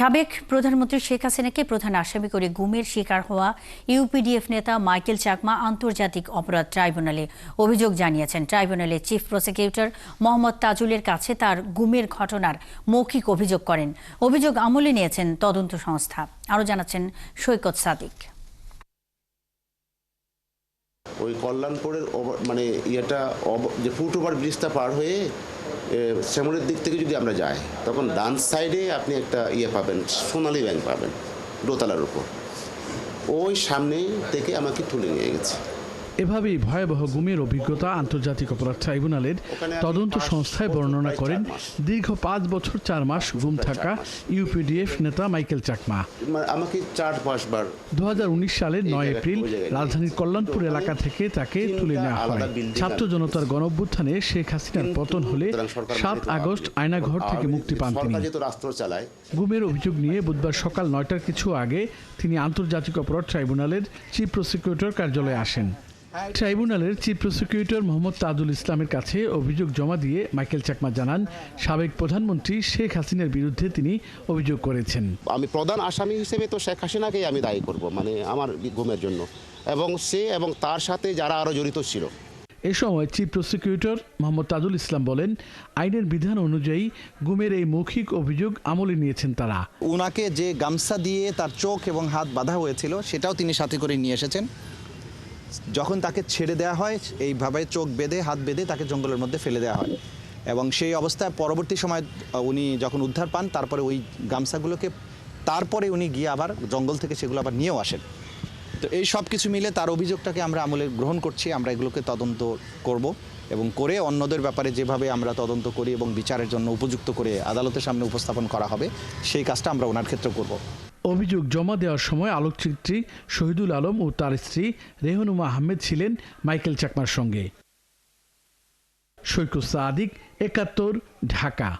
সাবেক প্রধানমন্ত্রী শেখ হাসিনাকে প্রধান আসামি করে গুমের শিকার হওয়া ইউপিডিএফ নেতা মাইকেল চাকমা আন্তর্জাতিক অপরাধ ট্রাইব্যুনালে অভিযোগ জানিয়েছেন। ট্রাইব্যুনালে চিফ প্রসিকিউটর মোহাম্মদ তাজুলের কাছে তার গুমের ঘটনার মৌখিক অভিযোগ করেন। অভিযোগ আমলে নিয়েছেন তদন্ত সংস্থা। আরও জানাচ্ছেন সৈকত সাদিক। ওই কল্যাণপুরের মানে যে ফুটওভার ব্রিজটা পার হয়ে শ্যামলের দিক থেকে যদি আমরা যাই, তখন ডান সাইডে আপনি একটা পাবেন, সোনালী ব্যাংক পাবেন দোতলার উপর। ওই সামনে থেকে আমাকে তুলে নিয়ে গেছে। এভাবেই ভয়াবহ গুমের অভিজ্ঞতা আন্তর্জাতিক অপরাধ ট্রাইব্যুনালের তদন্ত সংস্থায় বর্ণনা করেন দীর্ঘ 5 বছর 4 মাস গুম থাকা ইউপিডিএফ নেতা মাইকেল চাকমা। আমাকে 4-5 বার 2019 সালের 9 এপ্রিল রাজধানীর কল্যাণপুর এলাকা থেকে তাকে তুলে নেওয়া হয়। ছাত্র জনতার গণঅভ্যুত্থানে শেখ হাসিনার পতন হলে 7 আগস্ট আয়নাঘর থেকে মুক্তি পান তিনি। গুমের অভিযোগ নিয়ে বুধবার সকাল 9টার কিছু আগে তিনি আন্তর্জাতিক অপরাধ ট্রাইব্যুনালের চিফ প্রসিকিউটর কার্যালয়ে আসেন। ট্রাইব্যুনালের চিফ প্রসিকিউটর মোহাম্মদ তাজুল ইসলামের কাছে অভিযোগ জমা দিয়ে মাইকেল চাকমা জানান, সাবেক প্রধানমন্ত্রী শেখ হাসিনার বিরুদ্ধে তিনি অভিযোগ করেছেন। আমি প্রধান আসামি হিসেবে তো শেখ হাসিনাকেই আমি দায়ী করব, মানে আমার গুমের জন্য, এবং সে এবং তার সাথে যারা আরও জড়িত ছিল। এ সময় চিফ প্রসিকিউটর মোহাম্মদ তাজুল ইসলাম বলেন, আইনের বিধান অনুযায়ী গুমের এই মৌখিক অভিযোগ আমলে নিয়েছেন তারা। উনাকে যে গামছা দিয়ে তার চোখ এবং হাত বাঁধা হয়েছিল সেটাও তিনি সাথে করে নিয়ে এসেছেন। যখন তাকে ছেড়ে দেওয়া হয়, এইভাবে চোখ বেঁধে হাত বেঁধে তাকে জঙ্গলের মধ্যে ফেলে দেওয়া হয়, এবং সেই অবস্থায় পরবর্তী সময় উনি যখন উদ্ধার পান, তারপরে ওই গামছাগুলোকে তারপরে উনি গিয়ে আবার জঙ্গল থেকে সেগুলো আবার নিয়েও আসেন। তো এই সব কিছু মিলে তার অভিযোগটাকে আমরা আমলে গ্রহণ করছি। আমরা এগুলোকে তদন্ত করব এবং করে অন্যদের ব্যাপারে যেভাবে আমরা তদন্ত করি এবং বিচারের জন্য উপযুক্ত করে আদালতের সামনে উপস্থাপন করা হবে, সেই কাজটা আমরা ওনার ক্ষেত্রে করব। অভিযোগ জমা দেওয়ার সময় আলোকচিত্রী শহীদুল আলম ও তার স্ত্রী রেহনুমা আহমেদ ছিলেন মাইকেল চাকমার সঙ্গে। সৈকত সাদিক, 71, ঢাকা।